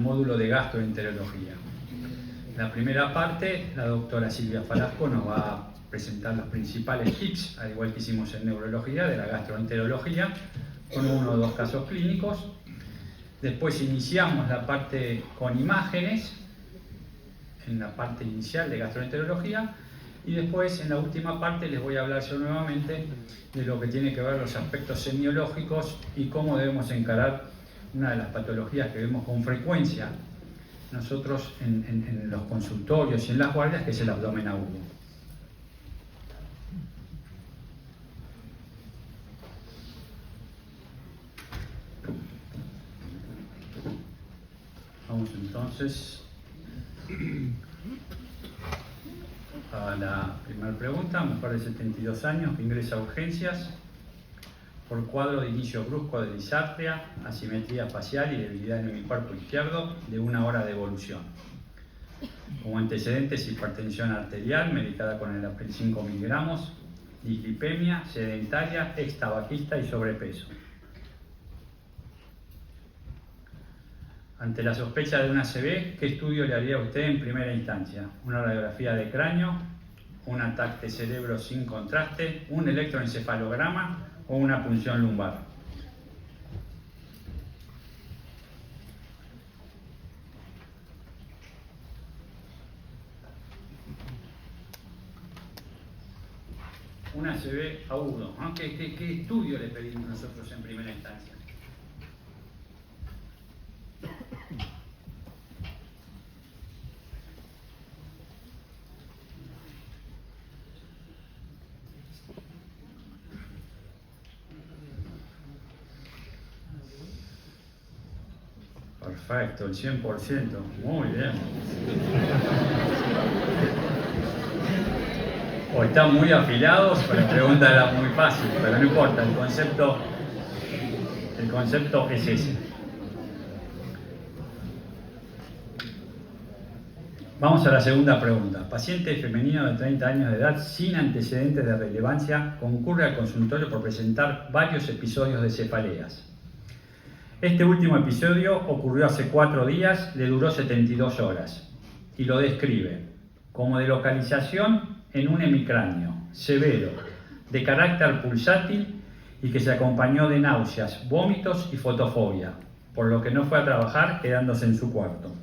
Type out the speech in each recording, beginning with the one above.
módulo de gastroenterología. En la primera parte, la doctora Silvia Falasco nos va a presentar los principales tips, al igual que hicimos en neurología, de la gastroenterología, con 1 o 2 casos clínicos. Después iniciamos la parte con imágenes, en la parte inicial de gastroenterología, y después en la última parte les voy a hablar yo nuevamente de lo que tiene que ver los aspectos semiológicos y cómo debemos encarar una de las patologías que vemos con frecuencia nosotros en los consultorios y en las guardias, que es el abdomen agudo. Vamos entonces a la primera pregunta. Mujer de 72 años que ingresa a urgencias por cuadro de inicio brusco de disartria, asimetría facial y debilidad en el cuerpo izquierdo de 1 hora de evolución. Como antecedentes, hipertensión arterial medicada con el April 5 miligramos, dislipemia, sedentaria, extabaquista y sobrepeso. Ante la sospecha de un ACV, ¿qué estudio le haría a usted en primera instancia? ¿Una radiografía de cráneo, un ataque de cerebro sin contraste, un electroencefalograma o una punción lumbar? Un ACV agudo, ¿no? ¿Qué estudio le pedimos nosotros en primera instancia? Perfecto, el 100%. Muy bien. O están muy afilados, pero la pregunta era muy fácil, pero no importa, el concepto es ese. Vamos a la segunda pregunta. Paciente femenino de 30 años de edad sin antecedentes de relevancia concurre al consultorio por presentar varios episodios de cefaleas. Este último episodio ocurrió hace 4 días, le duró 72 horas y lo describe como de localización en un hemicráneo severo, de carácter pulsátil y que se acompañó de náuseas, vómitos y fotofobia, por lo que no fue a trabajar quedándose en su cuarto.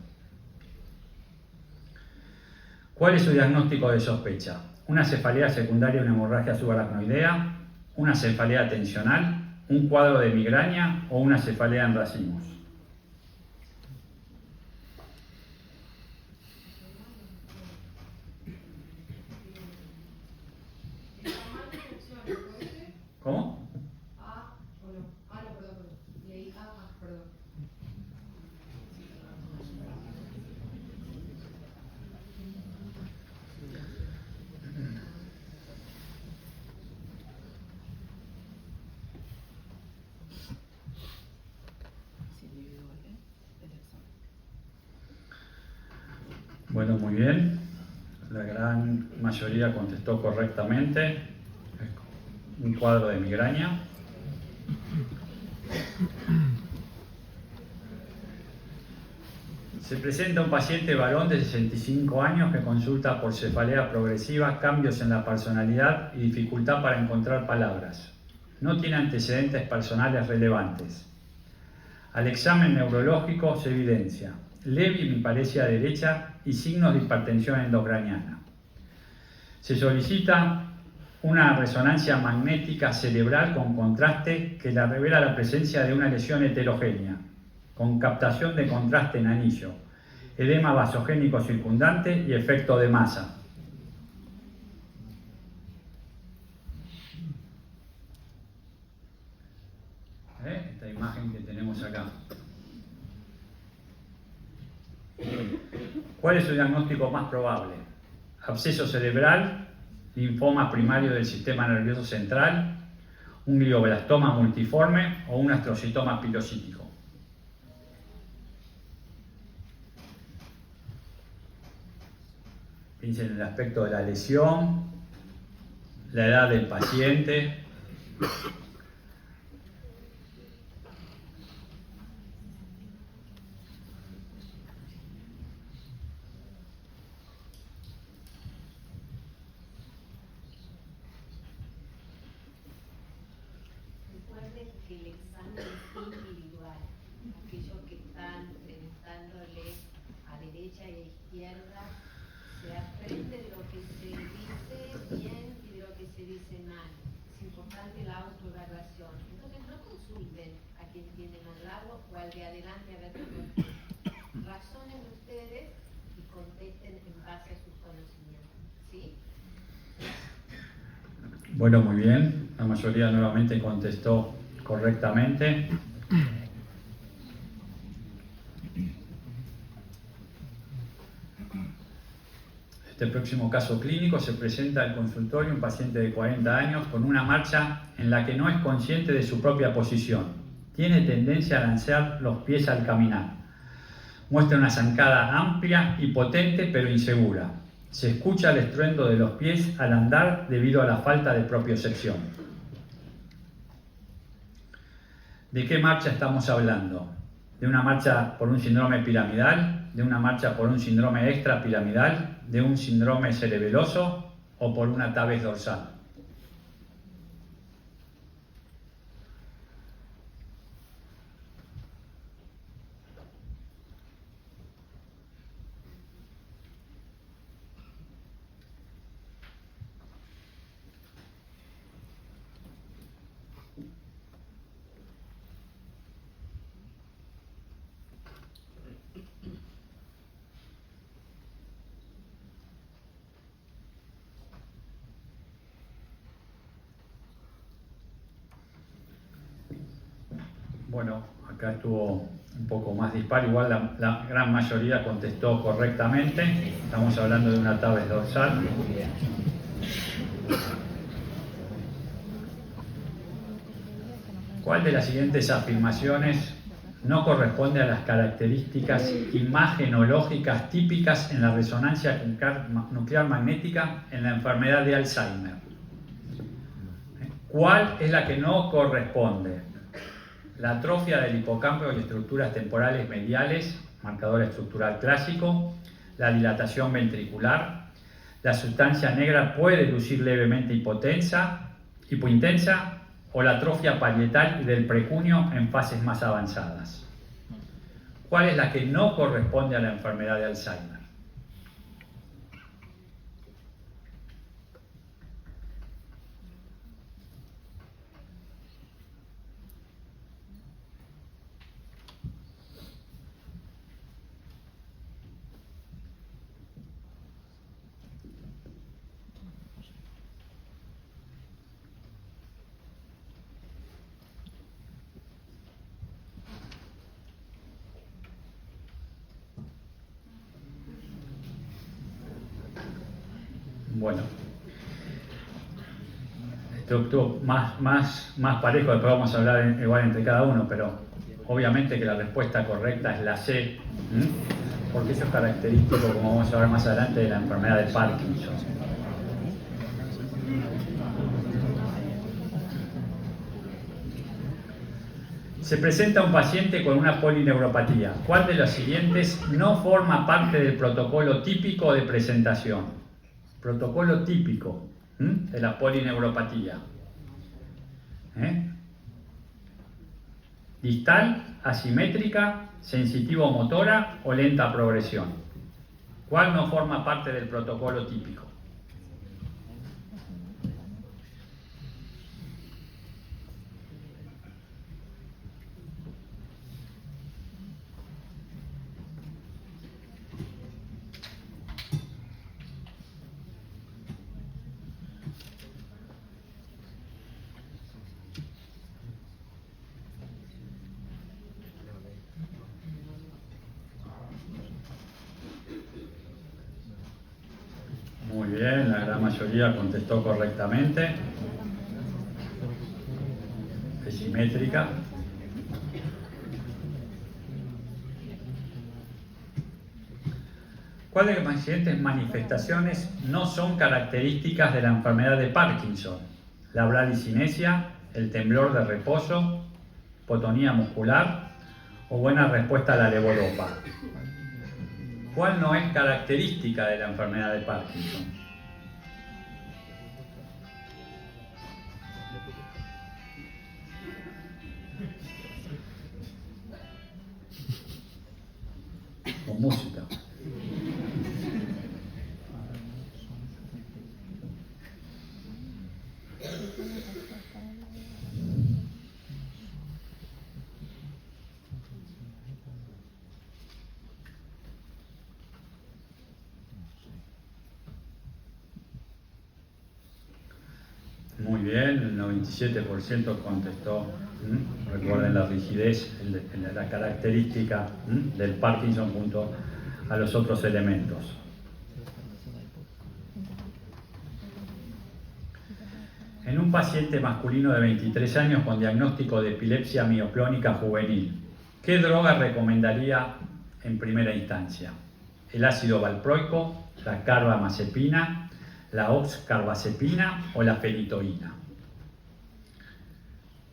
¿Cuál es su diagnóstico de sospecha? ¿Una cefalea secundaria a una hemorragia subaracnoidea? ¿Una cefalea tensional? ¿Un cuadro de migraña o una cefalea en racimos? ¿Cómo? Bueno, muy bien. La gran mayoría contestó correctamente. Un cuadro de migraña. Se presenta un paciente varón de 65 años que consulta por cefalea progresiva, cambios en la personalidad y dificultad para encontrar palabras. No tiene antecedentes personales relevantes. Al examen neurológico se evidencia leve hemiparesia derecha y signos de hipertensión endocraniana. Se solicita una resonancia magnética cerebral con contraste que la revela la presencia de una lesión heterogénea, con captación de contraste en anillo, edema vasogénico circundante y efecto de masa. Esta imagen que tenemos acá. ¿Cuál es su diagnóstico más probable? Absceso cerebral, linfoma primario del sistema nervioso central, un glioblastoma multiforme o un astrocitoma pilocítico. Piensen en el aspecto de la lesión, la edad del paciente. izquierda, se aprende de lo que se dice bien y de lo que se dice mal. Es importante la autoevaluación. Entonces no consulten a quien tienen al lado o al de adelante a ver qué contesta. Razonen ustedes y contesten en base a sus conocimientos. ¿Sí? Bueno, muy bien. La mayoría nuevamente contestó correctamente. Este próximo caso clínico se presenta al consultorio un paciente de 40 años con una marcha en la que no es consciente de su propia posición. Tiene tendencia a lanzar los pies al caminar. Muestra una zancada amplia y potente pero insegura. Se escucha el estruendo de los pies al andar debido a la falta de propiocepción. ¿De qué marcha estamos hablando? ¿De una marcha por un síndrome piramidal? ¿De una marcha por un síndrome extrapiramidal? ¿De un síndrome cerebeloso? ¿O por una tabes dorsal? Bueno, acá estuvo un poco más dispar, igual la gran mayoría contestó correctamente. Estamos hablando de una tabes dorsal. ¿Cuál de las siguientes afirmaciones no corresponde a las características imagenológicas típicas en la resonancia nuclear magnética en la enfermedad de Alzheimer? ¿Cuál es la que no corresponde? La atrofia del hipocampo y estructuras temporales mediales, marcador estructural clásico, la dilatación ventricular, la sustancia negra puede lucir levemente hipointensa, o la atrofia parietal y del precuño en fases más avanzadas. ¿Cuál es la que no corresponde a la enfermedad de Alzheimer? Bueno, esto más parejo, después vamos a hablar igual entre cada uno, pero obviamente que la respuesta correcta es la C, porque eso es característico, como vamos a ver más adelante, de la enfermedad de Parkinson. Se presenta un paciente con una polineuropatía. ¿Cuál de los siguientes no forma parte del protocolo típico de presentación? Protocolo típico de la polineuropatía. Distal, asimétrica, sensitivo-motora o lenta progresión. ¿Cuál no forma parte del protocolo típico? Muy bien, la gran mayoría contestó correctamente. Es simétrica. ¿Cuáles de las siguientes manifestaciones no son características de la enfermedad de Parkinson? La bradicinesia, el temblor de reposo, hipotonía muscular o buena respuesta a la levodopa. ¿Cuál no es característica de la enfermedad de Parkinson? Con música. bien, el 97% contestó. Recuerden la rigidez, la característica del Parkinson junto a los otros elementos. En un paciente masculino de 23 años con diagnóstico de epilepsia mioclónica juvenil, ¿qué droga recomendaría en primera instancia? ¿El ácido valproico, la carbamazepina, la oxcarbazepina o la fenitoína?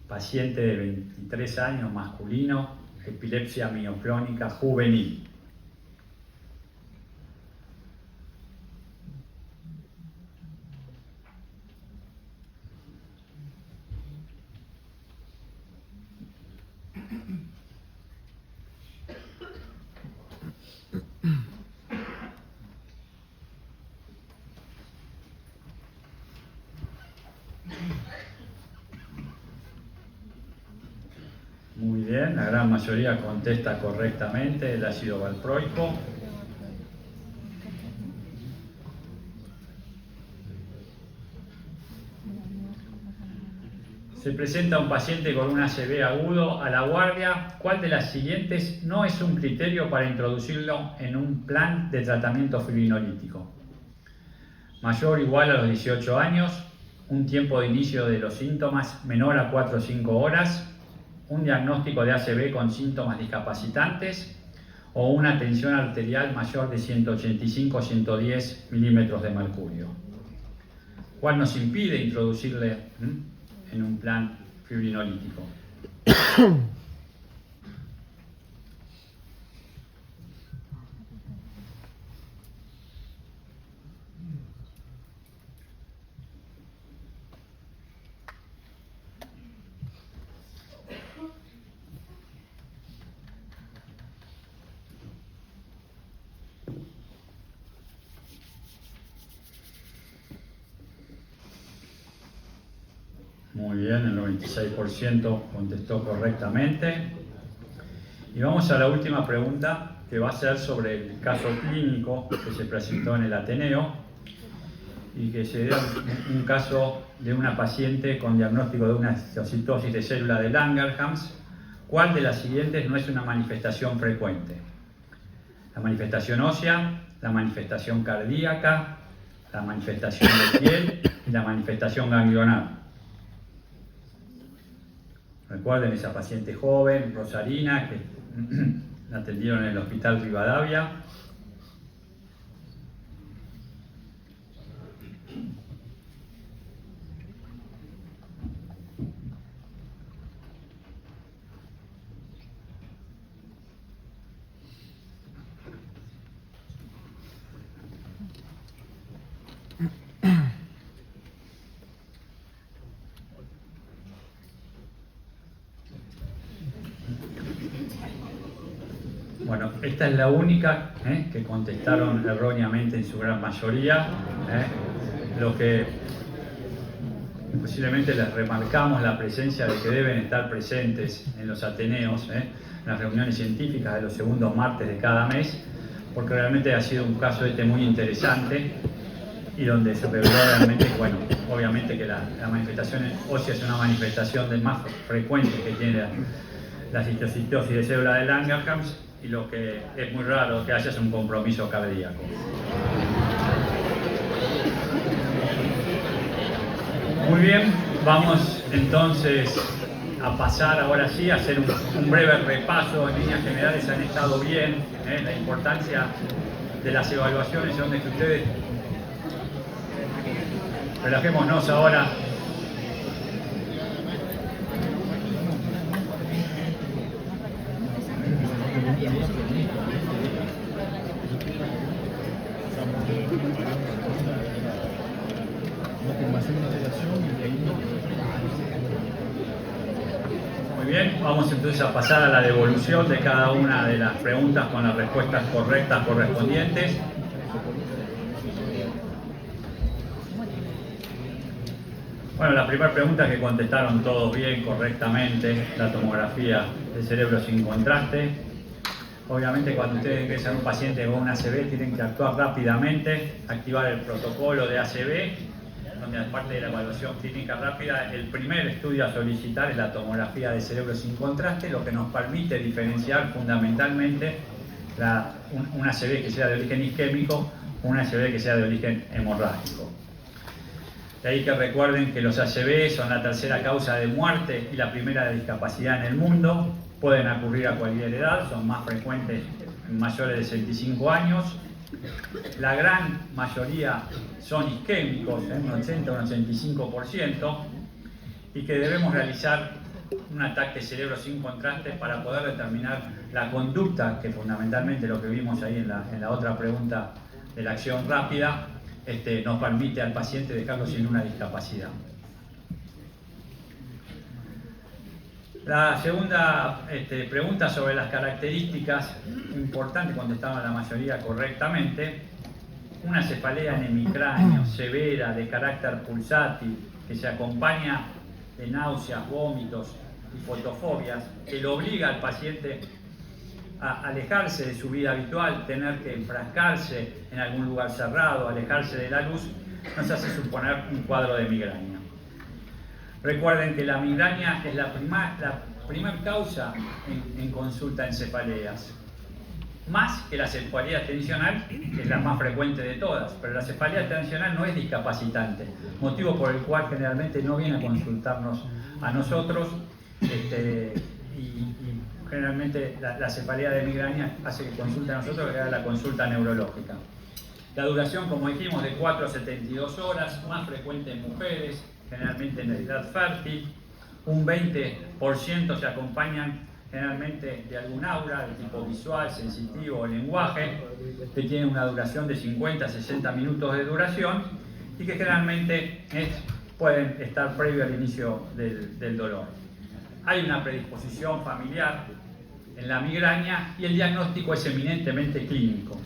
Paciente de 23 años masculino, epilepsia mioclónica juvenil. Muy bien, la gran mayoría contesta correctamente el ácido valproico. Se presenta un paciente con un ACV agudo a la guardia. ¿Cuál de las siguientes no es un criterio para introducirlo en un plan de tratamiento fibrinolítico? Mayor o igual a los 18 años, un tiempo de inicio de los síntomas menor a 4 o 5 horas, un diagnóstico de ACV con síntomas discapacitantes o una tensión arterial mayor de 185 o 110 milímetros de mercurio. ¿Cuál nos impide introducirle en un plan fibrinolítico? Muy bien, el 96% contestó correctamente. Y vamos a la última pregunta, que va a ser sobre el caso clínico que se presentó en el Ateneo y que se dio un caso de una paciente con diagnóstico de una histocitosis de célula de Langerhans. ¿Cuál de las siguientes no es una manifestación frecuente? La manifestación ósea, la manifestación cardíaca, la manifestación de piel y la manifestación ganglionar. Recuerden esa paciente joven, Rosarina, que la atendieron en el Hospital Rivadavia. Bueno, esta es la única que contestaron erróneamente en su gran mayoría. Lo que posiblemente les remarcamos la presencia de que deben estar presentes en los Ateneos, en las reuniones científicas de los segundos martes de cada mes, porque realmente ha sido un caso muy interesante y donde se reveló realmente, bueno, obviamente que la manifestación ósea es una manifestación de más frecuente que tiene la histocitosis de célula de Langerhans, y lo que es muy raro que haya es un compromiso cardíaco. Muy bien, vamos entonces a pasar ahora sí a hacer un breve repaso. En líneas generales han estado bien, la importancia de las evaluaciones, donde que ustedes relajémonos ahora. Muy bien, vamos entonces a pasar a la devolución de cada una de las preguntas con las respuestas correctas correspondientes. Bueno, la primera pregunta es que contestaron todos bien, correctamente, la tomografía del cerebro sin contraste. Obviamente cuando ustedes ingresan a un paciente con un ACV tienen que actuar rápidamente, activar el protocolo de ACV donde aparte de la evaluación clínica rápida, el primer estudio a solicitar es la tomografía de cerebro sin contraste, lo que nos permite diferenciar fundamentalmente un ACV que sea de origen isquémico, un ACV que sea de origen hemorrágico. De ahí que recuerden que los ACV son la tercera causa de muerte y la primera de discapacidad en el mundo. Pueden ocurrir a cualquier edad, son más frecuentes en mayores de 65 años. La gran mayoría son isquémicos, un 80 o un 85%, y que debemos realizar un ataque cerebro sin contraste para poder determinar la conducta, que fundamentalmente lo que vimos ahí en la otra pregunta de la acción rápida, nos permite al paciente dejarlo sin una discapacidad. La segunda pregunta sobre las características, importante, contestaban la mayoría correctamente. Una cefalea en hemicráneo severa de carácter pulsátil que se acompaña de náuseas, vómitos y fotofobias, que lo obliga al paciente a alejarse de su vida habitual, tener que enfrascarse en algún lugar cerrado, alejarse de la luz, nos hace suponer un cuadro de migraña. Recuerden que la migraña es la primer causa en consulta en cefaleas, más que la cefalea tensional, que es la más frecuente de todas, pero la cefalea tensional no es discapacitante, motivo por el cual generalmente no viene a consultarnos a nosotros, y generalmente la cefalea de migraña hace que consulte a nosotros, que haga la consulta neurológica. La duración, como dijimos, de 4 a 72 horas, más frecuente en mujeres, generalmente en la edad fértil. Un 20% se acompañan generalmente de algún aura de tipo visual, sensitivo o lenguaje, que tiene una duración de 50 a 60 minutos de duración y que generalmente pueden estar previo al inicio del dolor. Hay una predisposición familiar en la migraña y el diagnóstico es eminentemente clínico.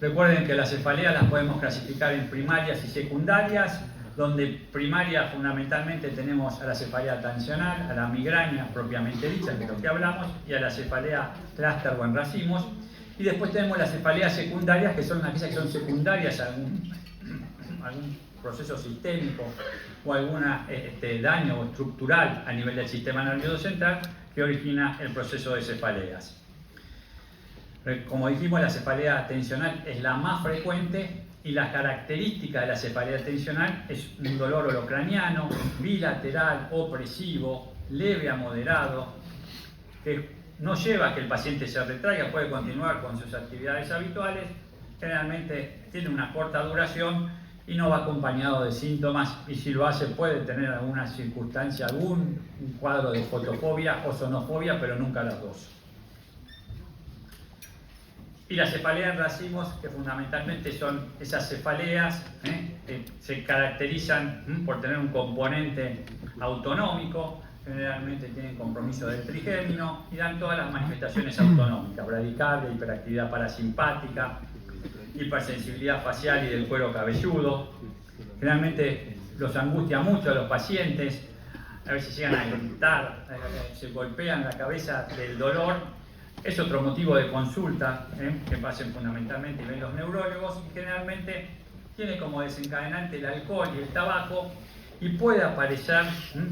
Recuerden que las cefaleas las podemos clasificar en primarias y secundarias, donde primaria fundamentalmente tenemos a la cefalea tensional, a la migraña propiamente dicha, de lo que hablamos, y a la cefalea clúster o en racimos. Y después tenemos las cefaleas secundarias, que son aquellas que son secundarias a algún proceso sistémico o algún daño estructural a nivel del sistema nervioso central que origina el proceso de cefaleas. Como dijimos, la cefalea tensional es la más frecuente y las características de la cefalea tensional es un dolor holocraniano, bilateral, opresivo, leve a moderado, que no lleva a que el paciente se retraiga, puede continuar con sus actividades habituales, generalmente tiene una corta duración y no va acompañado de síntomas, y si lo hace puede tener alguna circunstancia, algún cuadro de fotofobia o sonofobia, pero nunca las dos. Y la cefalea en racimos, que fundamentalmente son esas cefaleas que se caracterizan por tener un componente autonómico, generalmente tienen compromiso del trigémino y dan todas las manifestaciones autonómicas: bradicardia, hiperactividad parasimpática, hipersensibilidad facial y del cuero cabelludo. Generalmente los angustia mucho a los pacientes, a veces llegan a gritar, se golpean la cabeza del dolor. Es otro motivo de consulta que pasen fundamentalmente y ven los neurólogos, y generalmente tiene como desencadenante el alcohol y el tabaco, y puede aparecer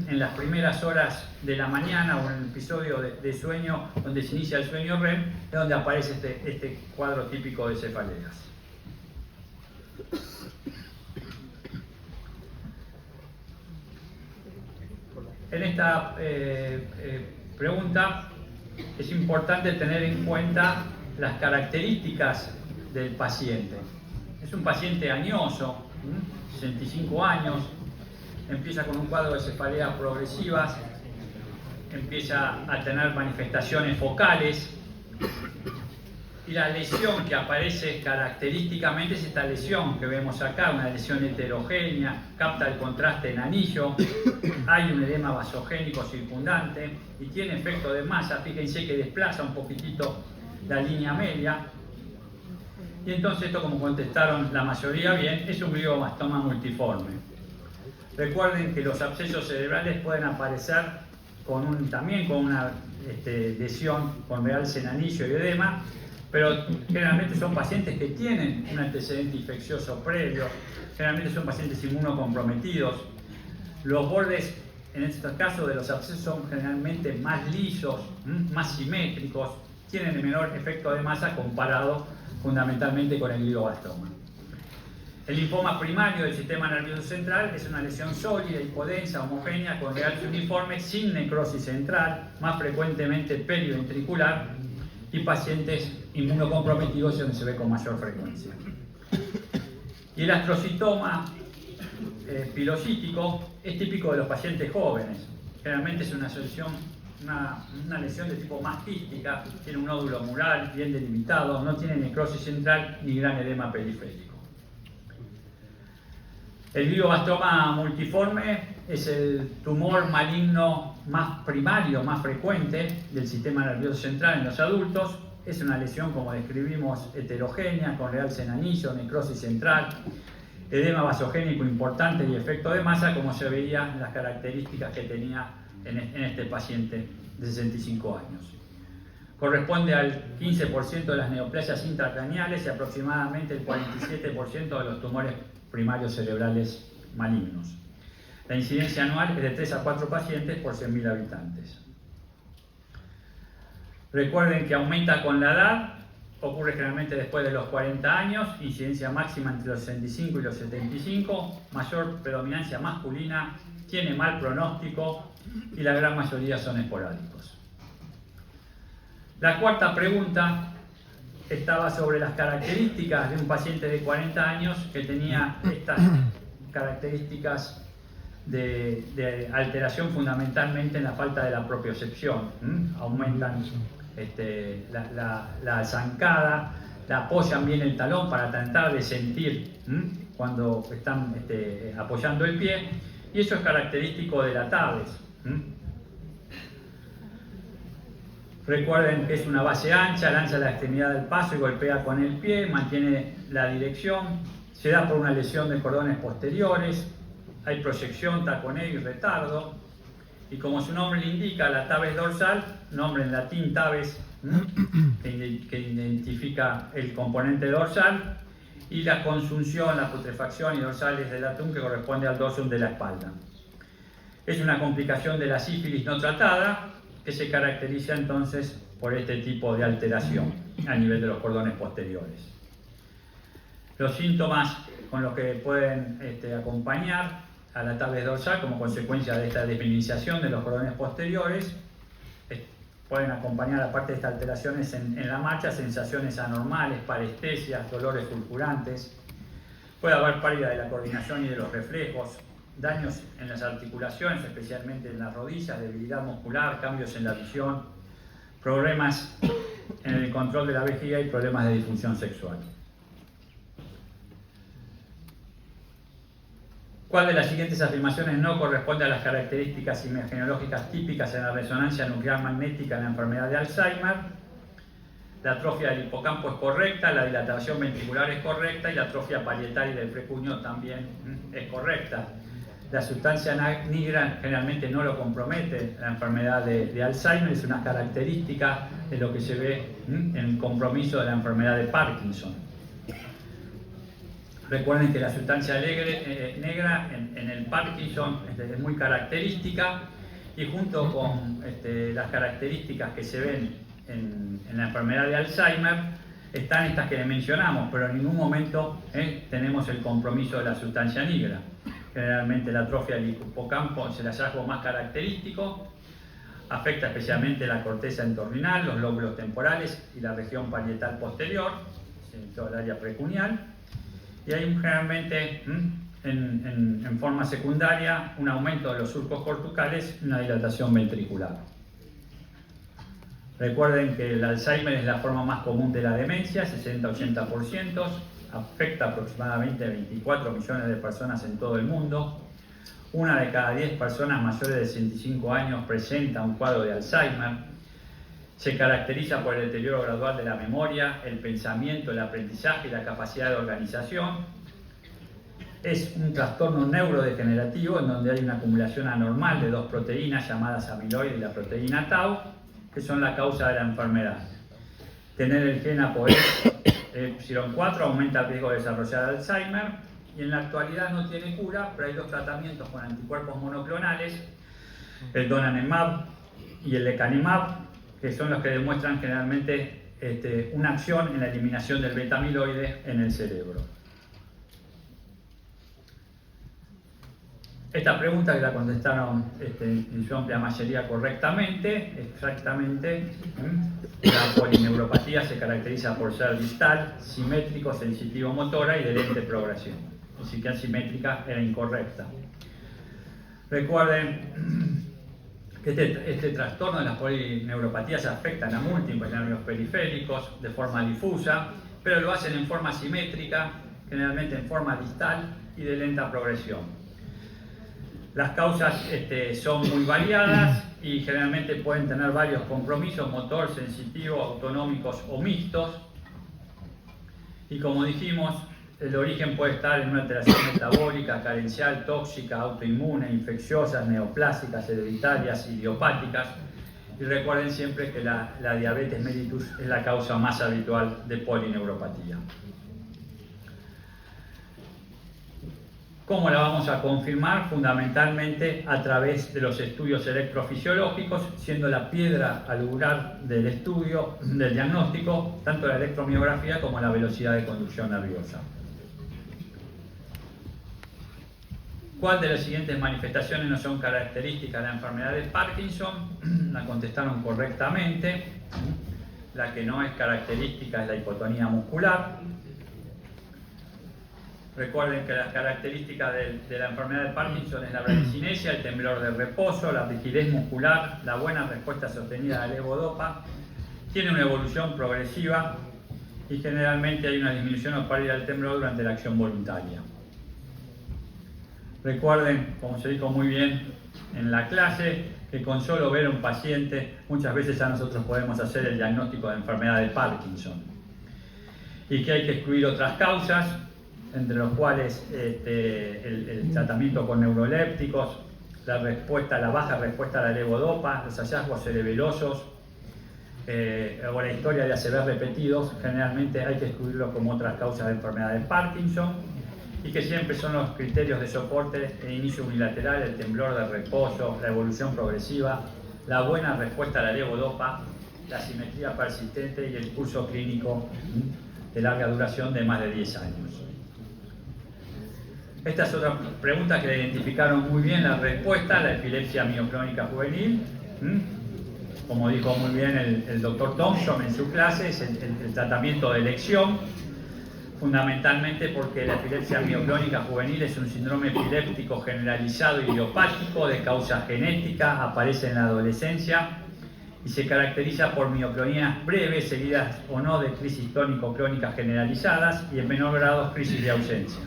en las primeras horas de la mañana o en el episodio de sueño donde se inicia el sueño REM, es donde aparece este cuadro típico de cefaleas. En esta pregunta es importante tener en cuenta las características del paciente. Es un paciente añoso, 65 años, empieza con un cuadro de cefaleas progresivas, empieza a tener manifestaciones focales, y la lesión que aparece característicamente es esta lesión que vemos acá, una lesión heterogénea, capta el contraste en anillo, hay un edema vasogénico circundante y tiene efecto de masa. Fíjense que desplaza un poquitito la línea media. Y entonces esto, como contestaron la mayoría bien, es un gliobastoma multiforme. Recuerden que los abscesos cerebrales pueden aparecer también con una lesión con realce en anillo y edema, pero generalmente son pacientes que tienen un antecedente infeccioso previo, generalmente son pacientes inmunocomprometidos. Los bordes, en estos casos de los abscesos, son generalmente más lisos, más simétricos, tienen menor efecto de masa comparado fundamentalmente con el glioblastoma. El linfoma primario del sistema nervioso central es una lesión sólida, hipodensa, homogénea, con realce uniforme, sin necrosis central, más frecuentemente periventricular, y pacientes inmunocomprometidos donde se ve con mayor frecuencia. Y el astrocitoma pilocítico es típico de los pacientes jóvenes. Generalmente es una lesión de tipo mastística, tiene un nódulo mural bien delimitado, no tiene necrosis central ni gran edema periférico. El glioblastoma multiforme es el tumor maligno más primario, más frecuente del sistema nervioso central en los adultos. Es una lesión, como describimos, heterogénea, con realce en anillo, necrosis central, edema vasogénico importante y efecto de masa, como se veía en las características que tenía en este paciente de 65 años. Corresponde al 15% de las neoplasias intracraneales y aproximadamente el 47% de los tumores primarios cerebrales malignos. La incidencia anual es de 3 a 4 pacientes por 100.000 habitantes. Recuerden que aumenta con la edad, ocurre generalmente después de los 40 años, incidencia máxima entre los 65 y los 75, mayor predominancia masculina, tiene mal pronóstico y la gran mayoría son esporádicos. La cuarta pregunta estaba sobre las características de un paciente de 40 años que tenía estas características de alteración fundamentalmente en la falta de la propiocepción. Aumentan la zancada, la apoyan bien el talón para tratar de sentir cuando están apoyando el pie, y eso es característico de la TAVES. Recuerden que es una base ancha, lanza la extremidad del paso y golpea con el pie, mantiene la dirección, se da por una lesión de cordones posteriores, hay proyección, taconeo y retardo, y como su nombre le indica, la TAVES dorsal, nombre en latín TAVES, que identifica el componente dorsal, y la consunción, la putrefacción y dorsales del atún, que corresponde al dorsum de la espalda. Es una complicación de la sífilis no tratada, que se caracteriza entonces por este tipo de alteración a nivel de los cordones posteriores. Los síntomas con los que pueden acompañar a la TAVES dorsal como consecuencia de esta desminimización de los cordones posteriores pueden acompañar, aparte de estas alteraciones en la marcha, sensaciones anormales, parestesias, dolores fulgurantes, puede haber pérdida de la coordinación y de los reflejos, daños en las articulaciones, especialmente en las rodillas, debilidad muscular, cambios en la visión, problemas en el control de la vejiga y problemas de disfunción sexual. ¿Cuál de las siguientes afirmaciones no corresponde a las características imagenológicas típicas en la resonancia nuclear magnética en la enfermedad de Alzheimer? La atrofia del hipocampo es correcta, la dilatación ventricular es correcta y la atrofia parietal y del precuño también es correcta. La sustancia negra generalmente no lo compromete. La enfermedad de Alzheimer es una característica de lo que se ve en el compromiso de la enfermedad de Parkinson. Recuerden que la sustancia negra en el Parkinson es muy característica, y junto con las características que se ven en la enfermedad de Alzheimer están estas que le mencionamos, pero en ningún momento tenemos el compromiso de la sustancia negra. Generalmente la atrofia del hipocampo es el hallazgo más característico, afecta especialmente la corteza entorrinal, los lóbulos temporales y la región parietal posterior, en toda el área precuneal, y hay generalmente en forma secundaria un aumento de los surcos corticales y una dilatación ventricular. Recuerden que el Alzheimer es la forma más común de la demencia, 60-80%, afecta aproximadamente a 24 millones de personas en todo el mundo. Una de cada 10 personas mayores de 65 años presenta un cuadro de Alzheimer. Se caracteriza por el deterioro gradual de la memoria, el pensamiento, el aprendizaje y la capacidad de organización. Es un trastorno neurodegenerativo en donde hay una acumulación anormal de dos proteínas llamadas amiloide y la proteína tau, que son la causa de la enfermedad. tener el gen APOE4 aumenta el riesgo de desarrollar Alzheimer, y en la actualidad no tiene cura, pero hay dos tratamientos con anticuerpos monoclonales, el donanemab y el lecanemab, que son los que demuestran generalmente una acción en la eliminación del beta-amiloide en el cerebro. Esta pregunta que la contestaron en su amplia mayoría correctamente, exactamente. La polineuropatía se caracteriza por ser distal, simétrico, sensitivo motora y de lente progresión. Así que asimétrica era incorrecta. Recuerden que este trastorno de las polineuropatías afectan a múltiples nervios periféricos de forma difusa, pero lo hacen en forma simétrica, generalmente en forma distal y de lenta progresión. Las causas son muy variadas y generalmente pueden tener varios compromisos: motor, sensitivo, autonómicos o mixtos. Y como dijimos, el origen puede estar en una alteración metabólica, carencial, tóxica, autoinmune, infecciosas, neoplásicas, hereditarias, idiopáticas. Y recuerden siempre que la diabetes mellitus es la causa más habitual de polineuropatía. ¿Cómo la vamos a confirmar? Fundamentalmente a través de los estudios electrofisiológicos, siendo la piedra angular del estudio, del diagnóstico, tanto la electromiografía como la velocidad de conducción nerviosa. ¿Cuál de las siguientes manifestaciones no son características de la enfermedad de Parkinson? La contestaron correctamente. La que no es característica es la hipotonía muscular. Recuerden que las características de la enfermedad de Parkinson es la bradicinesia, el temblor de reposo, la rigidez muscular, la buena respuesta sostenida de levodopa. Tiene una evolución progresiva y generalmente hay una disminución o pérdida del temblor durante la acción voluntaria. Recuerden, como se dijo muy bien en la clase, que con solo ver a un paciente muchas veces ya nosotros podemos hacer el diagnóstico de enfermedad de Parkinson, y que hay que excluir otras causas, entre los cuales el tratamiento con neurolépticos, la baja respuesta a la levodopa, los hallazgos cerebelosos o la historia de ACV repetidos. Generalmente hay que excluirlos como otras causas de enfermedad de Parkinson, y que siempre son los criterios de soporte: el inicio unilateral, el temblor de reposo, la evolución progresiva, la buena respuesta a la levodopa, la simetría persistente y el curso clínico de larga duración de más de 10 años. Esta es otra pregunta que la identificaron muy bien la respuesta: la epilepsia mioclónica juvenil. Como dijo muy bien el doctor Thompson en su clase, es el tratamiento de elección, fundamentalmente porque la epilepsia mioclónica juvenil es un síndrome epiléptico generalizado idiopático de causa genética, aparece en la adolescencia y se caracteriza por mioclonías breves, seguidas o no de crisis tónico-clónicas generalizadas, y en menor grado crisis de ausencia.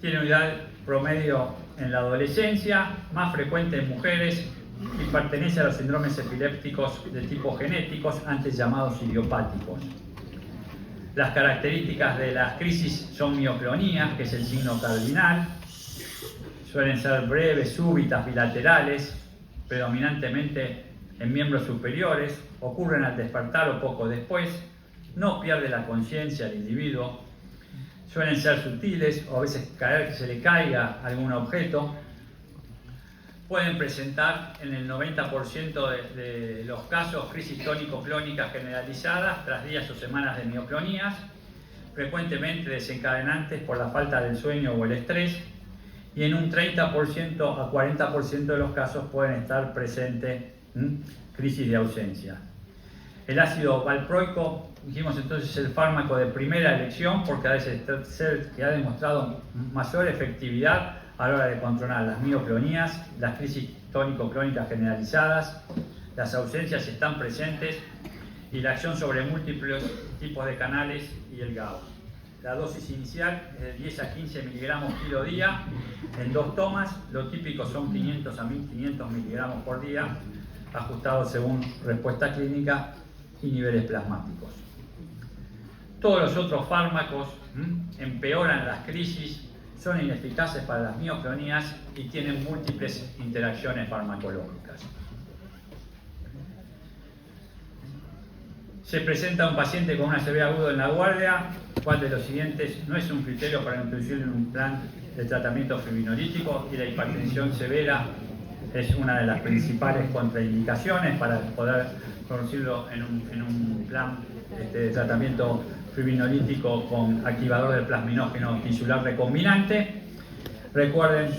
Tiene unidad promedio en la adolescencia, más frecuente en mujeres, y pertenece a los síndromes epilépticos de tipo genéticos, antes llamados idiopáticos. Las características de las crisis son mioclonías, que es el signo cardinal. Suelen ser breves, súbitas, bilaterales, predominantemente en miembros superiores, ocurren al despertar o poco después, no pierde la conciencia el individuo. Suelen ser sutiles o a veces que se le caiga algún objeto. Pueden presentar en el 90% de los casos crisis tónico-clónicas generalizadas tras días o semanas de mioclonías, frecuentemente desencadenantes por la falta del sueño o el estrés, y en un 30% a 40% de los casos pueden estar presentes crisis de ausencia. El ácido valproico, dijimos entonces, es el fármaco de primera elección porque ha demostrado mayor efectividad a la hora de controlar las mioclonías, las crisis tónico-clónicas generalizadas, las ausencias están presentes, y la acción sobre múltiples tipos de canales y el GABA. La dosis inicial es de 10 a 15 miligramos kilo día en 2 tomas. Lo típico son 500 a 1500 miligramos por día, ajustados según respuesta clínica y niveles plasmáticos. Todos los otros fármacos empeoran las crisis, son ineficaces para las mioclonías y tienen múltiples interacciones farmacológicas. Se presenta un paciente con una CB agudo en la guardia, ¿cuál de los siguientes no es un criterio para introducir en un plan de tratamiento fibrinolítico? Y la hipertensión severa es una de las principales contraindicaciones para poder introducirlo en un plan de tratamiento fibrinolítico con activador del plasminógeno tisular recombinante. Recuerden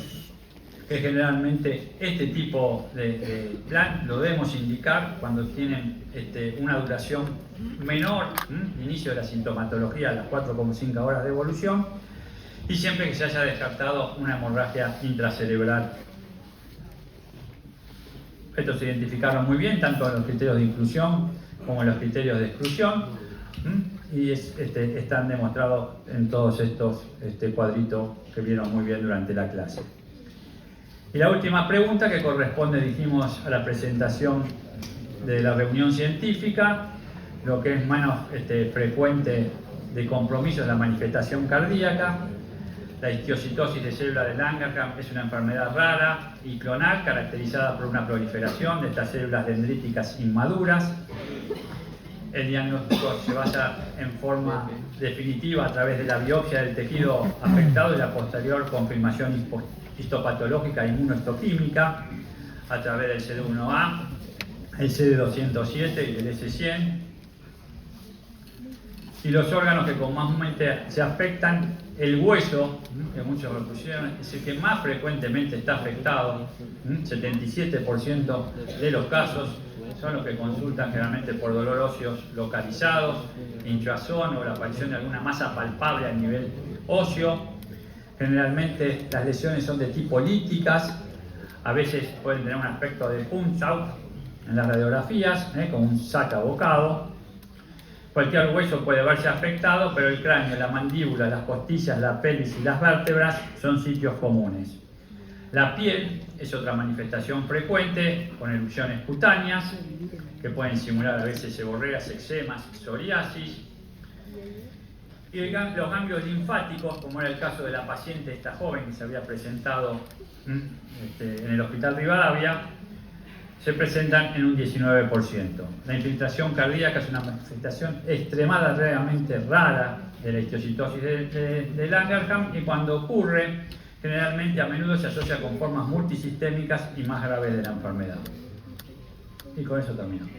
que generalmente este tipo de plan lo debemos indicar cuando tienen una duración menor, inicio de la sintomatología a las 4,5 horas de evolución, y siempre que se haya descartado una hemorragia intracerebral. Estos se identificaron muy bien, tanto en los criterios de inclusión como en los criterios de exclusión, y están demostrados en todos estos cuadritos que vieron muy bien durante la clase. Y la última pregunta, que corresponde, dijimos, a la presentación de la reunión científica, lo que es menos frecuente de compromiso es la manifestación cardíaca. La histiocytosis de célula de Langerhans es una enfermedad rara y clonal caracterizada por una proliferación de estas células dendríticas inmaduras. El diagnóstico se basa en forma definitiva a través de la biopsia del tejido afectado y la posterior confirmación histopatológica e inmunohistoquímica a través del CD1A, el CD207 y el S100. Y los órganos que comúnmente se afectan, el hueso, que muchos lo pusieron, es el que más frecuentemente está afectado, 77% de los casos son los que consultan generalmente por dolor óseos localizados, hinchazón o la aparición de alguna masa palpable a nivel óseo. Generalmente las lesiones son de tipo líticas, a veces pueden tener un aspecto de punch out en las radiografías, como un sac abocado. Cualquier hueso puede verse afectado, pero el cráneo, la mandíbula, las costillas, la pelvis y las vértebras son sitios comunes. La piel es otra manifestación frecuente, con erupciones cutáneas, que pueden simular a veces seborreas, eczemas, psoriasis. Y los ganglios linfáticos, como era el caso de la paciente, esta joven que se había presentado en el Hospital Rivadavia, se presentan en un 19%. La infiltración cardíaca es una manifestación extremadamente rara de la histiocytosis de Langerhans, y cuando ocurre, generalmente a menudo se asocia con formas multisistémicas y más graves de la enfermedad. Y con eso terminamos.